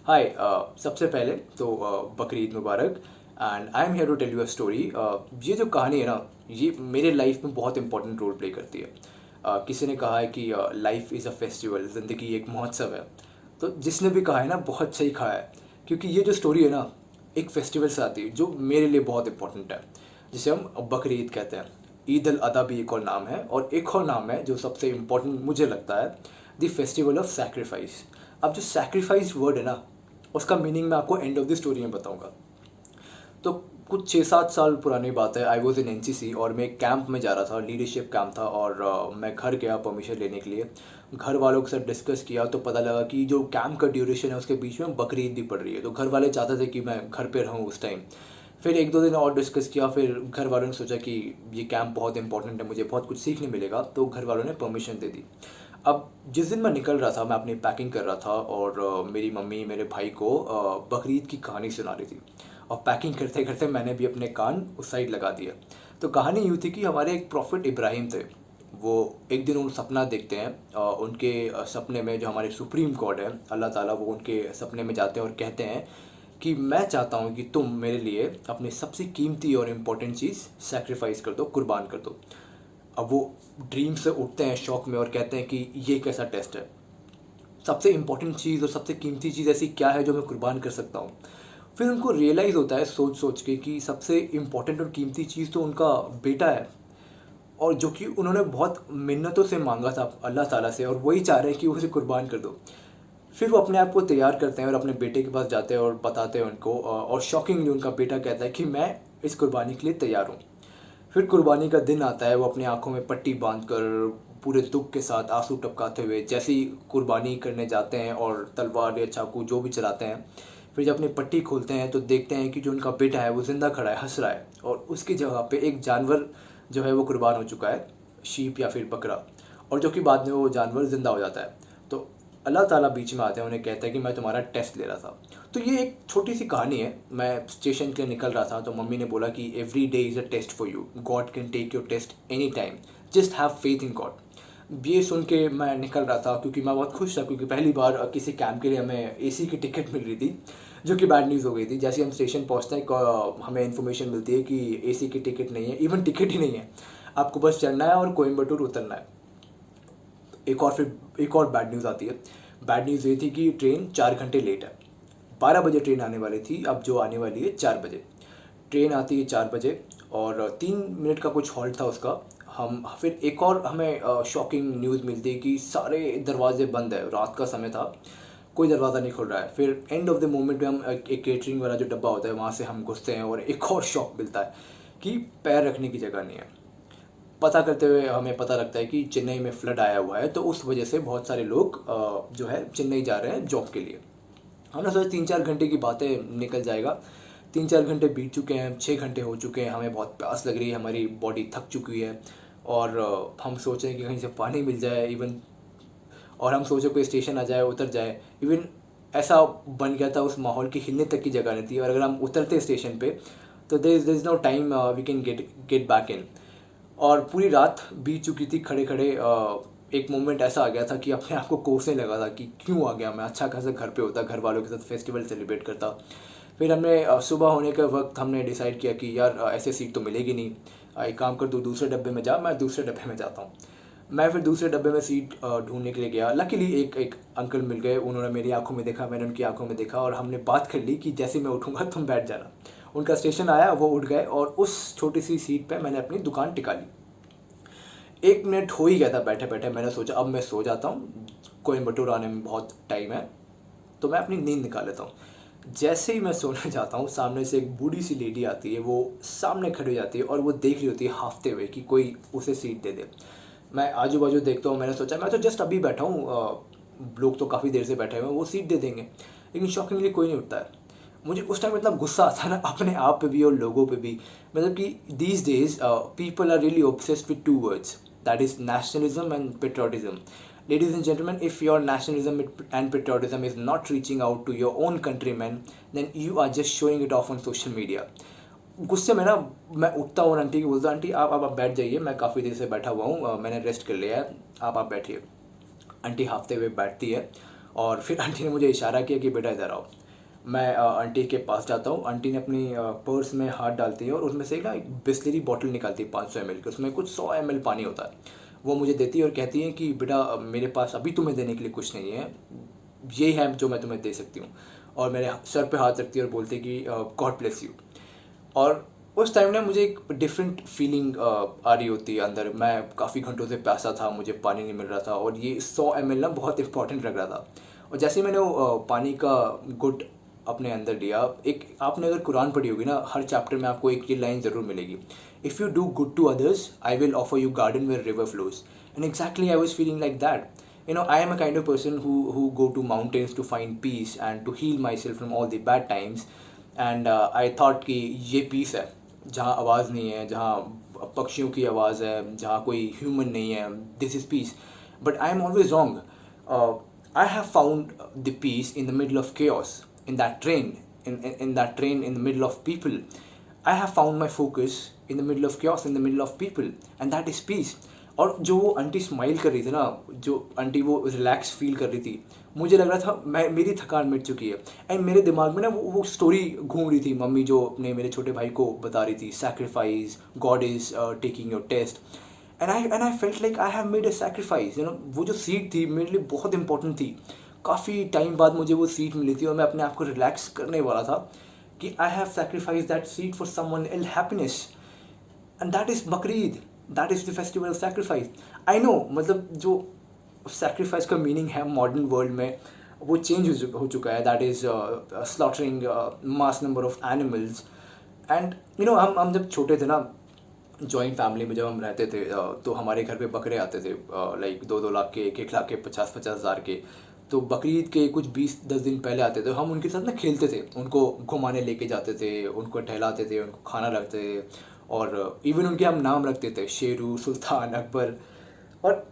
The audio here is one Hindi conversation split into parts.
हाय। सबसे पहले तो बकरीद मुबारक। And I am here to tell you a story. ये जो कहानी है ना, ये मेरे लाइफ में बहुत इंपॉर्टेंट रोल प्ले करती है। किसी ने कहा है कि लाइफ इज़ अ फेस्टिवल, ज़िंदगी एक महोत्सव है। तो जिसने भी कहा है ना, बहुत सही कहा है। क्योंकि ये जो स्टोरी है ना, एक फेस्टिवल से आती है जो मेरे लिए बहुत इंपॉर्टेंट है, जिसे हम बकरीद कहते हैं। ईद अल अदा भी एक और नाम है, और एक और नाम है जो सबसे इम्पोर्टेंट मुझे लगता है, द फेस्टिवल ऑफ सैक्रिफाइस। अब जो सैक्रिफाइस वर्ड है ना, उसका मीनिंग मैं आपको एंड ऑफ द स्टोरी में बताऊंगा। तो कुछ 6-7 साल पुरानी बात है। आई वॉज इन एनसीसी और मैं एक कैंप में जा रहा था, लीडरशिप कैंप था। और मैं घर गया परमिशन लेने के लिए। घर वालों के साथ डिस्कस किया तो पता लगा कि जो कैंप का ड्यूरेशन है उसके बीच में बकरीद भी पड़ रही है। तो घर वाले चाहते थे कि मैं घर पे रहूँ उस टाइम। फिर 1-2 दिन और डिस्कस किया। फिर घर वालों ने सोचा कि ये कैंप बहुत इंपॉर्टेंट है, मुझे बहुत कुछ सीखने मिलेगा, तो घर वालों ने परमिशन दे दी। अब जिस दिन मैं निकल रहा था, मैं अपनी पैकिंग कर रहा था, और मेरी मम्मी मेरे भाई को बकरीद की कहानी सुना रही थी। और पैकिंग करते करते मैंने भी अपने कान उस साइड लगा दिया। तो कहानी यूँ थी कि हमारे एक प्रॉफिट इब्राहिम थे। वो एक दिन उन सपना देखते हैं, उनके सपने में जो हमारे सुप्रीम गॉड है अल्लाह ताला, वो उनके सपने में जाते हैं और कहते हैं कि मैं चाहता हूँ कि तुम मेरे लिए अपनी सबसे कीमती और इम्पोर्टेंट चीज़ सेक्रीफाइस कर दो, कुर्बान कर दो। अब वो ड्रीम से उठते हैं शौक में और कहते हैं कि ये कैसा टेस्ट है, सबसे इम्पोर्टेंट चीज़ और सबसे कीमती चीज़ ऐसी क्या है जो मैं कुर्बान कर सकता हूँ। फिर उनको रियलाइज़ होता है सोच सोच के कि सबसे इम्पोर्टेंट और कीमती चीज़ तो उनका बेटा है, और जो कि उन्होंने बहुत मिन्नतों से मांगा था अल्लाह ताला से, और वही चाह रहे हैं कि उसे कुर्बान कर दो। फिर वो अपने आप को तैयार करते हैं और अपने बेटे के पास जाते हैं और बताते हैं उनको, और शॉकिंगली उनका बेटा कहता है कि मैं इस कुर्बानी के लिए तैयार हूँ। फिर कुर्बानी का दिन आता है। वो अपनी आंखों में पट्टी बांध कर पूरे दुख के साथ आंसू टपकाते हुए जैसे ही कुर्बानी करने जाते हैं और तलवार या चाकू जो भी चलाते हैं, फिर जब अपनी पट्टी खोलते हैं तो देखते हैं कि जो उनका बेटा है वो ज़िंदा खड़ा है, हंस रहा है, और उसकी जगह पे एक जानवर जो है वो कुर्बान हो चुका है, शीप या फिर बकरा। और जो कि बाद में वो जानवर ज़िंदा हो जाता है। तो अल्लाह ताला बीच में आते हैं, उन्हें कहते हैं कि मैं तुम्हारा टेस्ट ले रहा था। तो ये एक छोटी सी कहानी है। मैं स्टेशन के लिए निकल रहा था तो मम्मी ने बोला कि every day is a test for you, God can take your test any time, just have faith in God. ये सुन के मैं निकल रहा था क्योंकि मैं बहुत खुश था, क्योंकि पहली बार किसी कैंप के लिए हमें एसी की टिकट मिल रही थी, जो कि बैड न्यूज़ हो गई थी। जैसे हम स्टेशन पहुंचते हैं हमें इन्फॉर्मेशन मिलती है कि एसी की टिकट नहीं है, इवन टिकट ही नहीं है, आपको बस चढ़ना है और कोयम्बटूर उतरना है। एक और बैड न्यूज़ आती है। बैड न्यूज़ ये थी कि ट्रेन 4 घंटे लेट है। 12 बजे ट्रेन आने वाली थी, अब जो आने वाली है 4 बजे। ट्रेन आती है 4 बजे, और 3 मिनट का कुछ हॉल्ट था उसका। हम फिर एक और हमें शॉकिंग न्यूज़ मिलती है कि सारे दरवाजे बंद है, रात का समय था, कोई दरवाज़ा नहीं खुल रहा है। फिर एंड ऑफ द मोमेंट में हम एक केटरिंग वाला जो डब्बा होता है वहाँ से हम घुसते हैं, और एक और शॉक मिलता है कि पैर रखने की जगह नहीं है। पता करते हुए हमें पता लगता है कि चेन्नई में फ्लड आया हुआ है, तो उस वजह से बहुत सारे लोग जो है चेन्नई जा रहे हैं जॉब के लिए। हमने सोचा 3-4 घंटे की बातें निकल जाएगा। 3-4 घंटे बीत चुके हैं, 6 घंटे हो चुके हैं, हमें बहुत प्यास लग रही है, हमारी बॉडी थक चुकी है, और हम सोच रहे हैं कि कहीं से पानी मिल जाए इवन, और हम सोचे कोई स्टेशन आ जाए, उतर जाए। इवन ऐसा बन गया था, उस माहौल की हिलने तक की जगह नहीं थी, और अगर हम उतरते स्टेशन पे तो there is no time we can get back in. और पूरी रात बीत चुकी थी खड़े खड़े। एक मोमेंट ऐसा आ गया था कि अपने आप को कोसने लगा था कि क्यों आ गया मैं, अच्छा खासा घर पे होता, घर वालों के साथ फेस्टिवल सेलिब्रेट करता। फिर हमने सुबह होने के वक्त हमने डिसाइड किया कि यार ऐसे सीट तो मिलेगी नहीं, एक काम कर, तू दूसरे डब्बे में जा, मैं दूसरे डब्बे में जाता हूँ। मैं फिर दूसरे डब्बे में सीट ढूंढने के लिए गया। लकीली एक एक अंकल मिल गए, उन्होंने मेरी आंखों में देखा, मैंने उनकी आंखों में देखा, और हमने बात कर ली कि जैसे मैं उठूँगा तुम बैठ जाना। उनका स्टेशन आया, वो उठ गए, और उस छोटी सी सीट पर मैंने अपनी दुकान टिका ली। 1 मिनट हो ही गया था बैठे बैठे, मैंने सोचा अब मैं सो जाता हूँ, कोयम्बटूर आने में बहुत टाइम है, तो मैं अपनी नींद निकाल लेता हूँ। जैसे ही मैं सोने जाता हूँ, सामने से एक बूढ़ी सी लेडी आती है, वो सामने खड़ी हो जाती है और वो देख रही होती है हाफते हुए कि कोई उसे सीट दे दे। मैं आजू बाजू देखता हूँ, मैंने सोचा मैं तो जस्ट अभी बैठा हूँ, लोग तो काफ़ी देर से बैठे हुए हैं, वो सीट दे देंगे। लेकिन शॉकिंगली कोई नहीं उठता है। मुझे उस टाइम मतलब गुस्सा आता है ना, अपने आप पे भी और लोगों पे भी। मतलब कि these days people are really obsessed with 2 words, that is nationalism and patriotism. Ladies and gentlemen, if your nationalism and patriotism is not reaching out to your own countrymen, then you are just showing it off on social media. गुस्से में ना मैं उठता हूँ और आंटी को बोलता हूँ, आंटी आप बैठ जाइए, मैं काफ़ी देर से बैठा हुआ हूँ, मैंने रेस्ट कर लिया है, आप बैठिए। आंटी हाफते हुए बैठती है, और फिर आंटी ने मुझे इशारा किया कि बेटा इधर आओ। मैं आंटी के पास जाता हूँ। आंटी ने अपनी पर्स में हाथ डालती है और उसमें से एक बिस्लरी बॉटल निकालती है 500 ml की, उसमें कुछ 100 ml पानी होता है। वो मुझे देती है और कहती है कि बेटा मेरे पास अभी तुम्हें देने के लिए कुछ नहीं है, ये है जो मैं तुम्हें दे सकती हूँ। और मेरे सर पे हाथ रखती है और बोलती है कि गॉड ब्लेस यू। और उस टाइम ना मुझे एक डिफरेंट फीलिंग आ रही होती है अंदर। मैं काफ़ी घंटों से प्यासा था, मुझे पानी नहीं मिल रहा था और ये 100 ml ना बहुत इंपॉर्टेंट लग रहा था। और जैसे ही मैंने वो पानी का गुट अपने अंदर लिया, एक आपने अगर कुरान पढ़ी होगी ना, हर चैप्टर में आपको एक ये लाइन ज़रूर मिलेगी, if you do good to others I will offer you garden where river flows. And exactly I was feeling like that. I am a kind of person who go to mountains to find peace and to heal myself from all the bad times. And I thought कि ये पीस है जहाँ आवाज़ नहीं है, जहाँ पक्षियों की आवाज़ है, जहाँ कोई ह्यूमन नहीं है, this is piece. But I am always wrong. I have found the peace in the middle of chaos, in that train, in that train in the middle of people. I have found my focus in the middle of chaos, in the middle of people, and that is peace. और जो वो आंटी स्माइल कर रही थी ना, जो आंटी वो रिलैक्स फील कर रही थी, मुझे लग रहा था मेरी थकान मिट चुकी है। एंड मेरे दिमाग में ना वो स्टोरी घूम रही थी, मम्मी जो अपने मेरे छोटे भाई को बता रही थी, sacrifice, God is taking your test. And I felt like I have made a sacrifice. वो जो सीट थी मेरे लिए बहुत इंपॉर्टेंट थी। काफ़ी टाइम बाद मुझे वो सीट मिली थी और मैं अपने आप को रिलैक्स करने वाला था कि I have sacrifice that seat for someone else happiness. And that is Bakrid, that is the festival of sacrifice. I know, मतलब जो सैक्रिफाइस का मीनिंग है मॉडर्न वर्ल्ड में वो चेंज हो चुका है। That is slaughtering mass number of animals. And हम जब छोटे थे ना, जॉइंट फैमिली में जब हम रहते थे, तो हमारे घर पे बकरे आते थे, लाइक 2-2 लाख के, 1-1 लाख के, 50-50 हज़ार के। तो बकरीद के कुछ 20-10 दिन पहले आते थे। हम उनके साथ ना खेलते थे, उनको घुमाने लेके जाते थे, उनको टहलाते थे, उनको खाना रखते थे और इवन उनके हम नाम रखते थे, शेरू, सुल्तान, अकबर। और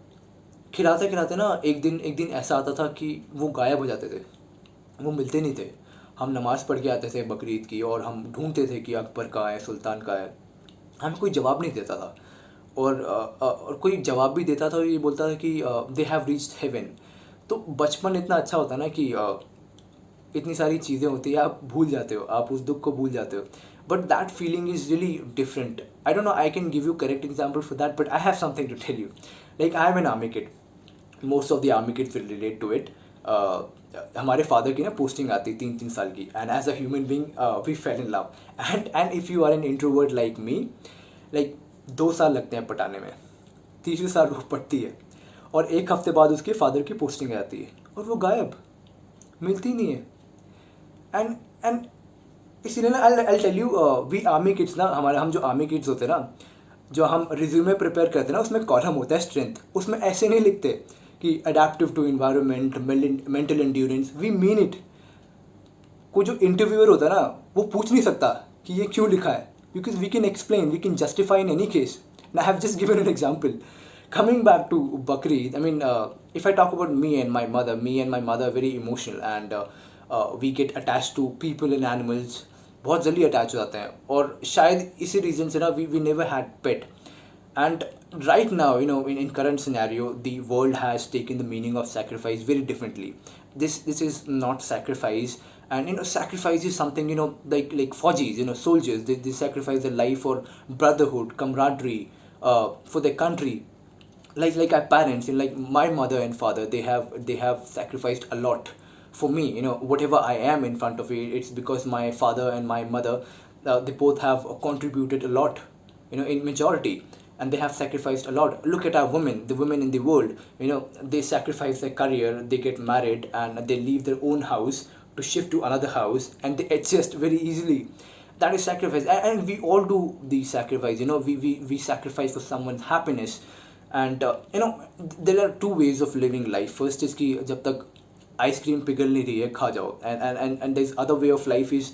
खिलाते खिलाते ना एक दिन ऐसा आता था कि वो गायब हो जाते थे, वो मिलते नहीं थे। हम नमाज़ पढ़ के आते थे बकरीद की और हम ढूंढते थे कि अकबर कहाँ है, सुल्तान कहाँ है। हमें कोई जवाब नहीं देता था। और कोई जवाब भी देता था और ये बोलता था कि दे हैव रीच्ड हेवन। तो बचपन इतना अच्छा होता है ना कि इतनी सारी चीज़ें होती है, आप भूल जाते हो, आप उस दुख को भूल जाते हो। But that feeling is really different. I don't know I can give you correct example for that, but I have something to tell you. Like I am an army kid, most of the army kids will relate to it. हमारे फादर की ना पोस्टिंग आती 3-3 साल की, and as a human being we fell in love. And if you are an introvert like me, like 2 साल लगते हैं पटाने में, तीसरे साल वो पटती है और 1 हफ्ते बाद उसके फादर की पोस्टिंग आती है और वो गायब, मिलती नहीं है। एंड इसीलिए ना I tell you, we army kids ना, हम जो आर्मी किड्स होते हैं ना, जो हम रिज्यूमे प्रिपेयर करते हैं ना, उसमें कॉलम होता है स्ट्रेंथ। उसमें ऐसे नहीं लिखते कि adaptive to environment, mental endurance, we mean it. कोई जो इंटरव्यूअर होता है ना, वो पूछ नहीं सकता कि ये क्यों लिखा है, because we can explain, we can justify in any case. I have just given an example. Coming back to Bakrid, I mean, if I talk about me and my mother are very emotional, and we get attached to people and animals, बहुत जल्दी अटैच हो जाते हैं। और शायद इसी रीज़न से ना we never had pet. And right now, in current scenario, the world has taken the meaning of sacrifice very differently. This is not sacrifice. And sacrifice is something, like Faujis, soldiers, they sacrifice their life for brotherhood, camaraderie, for their country. Like our parents, like my mother and father, they have sacrificed a lot for me. Whatever I am in front of it, it's because my father and my mother, they both have contributed a lot, in majority, and they have sacrificed a lot. Look at our women, the women in the world, they sacrifice their career, they get married, and they leave their own house to shift to another house, and they adjust very easily. That is sacrifice. And we all do the sacrifice. We sacrifice for someone's happiness. And there are 2 ways of living life. First is कि जब तक आइसक्रीम पिघल नहीं रही है, खा जाओ। and there's other way of life is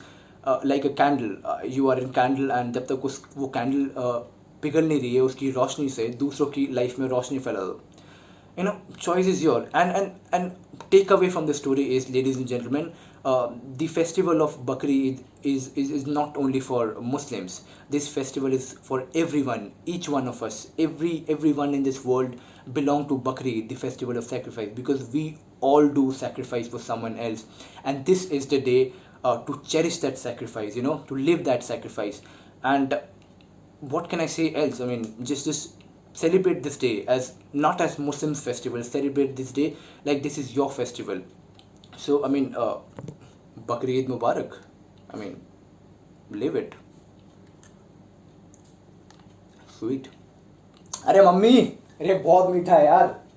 like a candle. You are in candle, and जब तक वो कैंडल पिघल नहीं रही है, उसकी रोशनी से दूसरों की लाइफ में रोशनी फैला दो। Choice is yours. And take away from the story is, ladies and gentlemen, the festival of Bakri is not only for Muslims. This festival is for everyone, each one of us. Everyone in this world belong to Bakri, the festival of sacrifice, because we all do sacrifice for someone else, and this is the day to cherish that sacrifice, to live that sacrifice. And what can I say else? I mean, just celebrate this day as not as Muslims festival. Celebrate this day like this is your festival. So I mean, Bakri Eid Mubarak. I mean, live it. Sweet. अरे मम्मी, अरे बहुत मीठा है यार.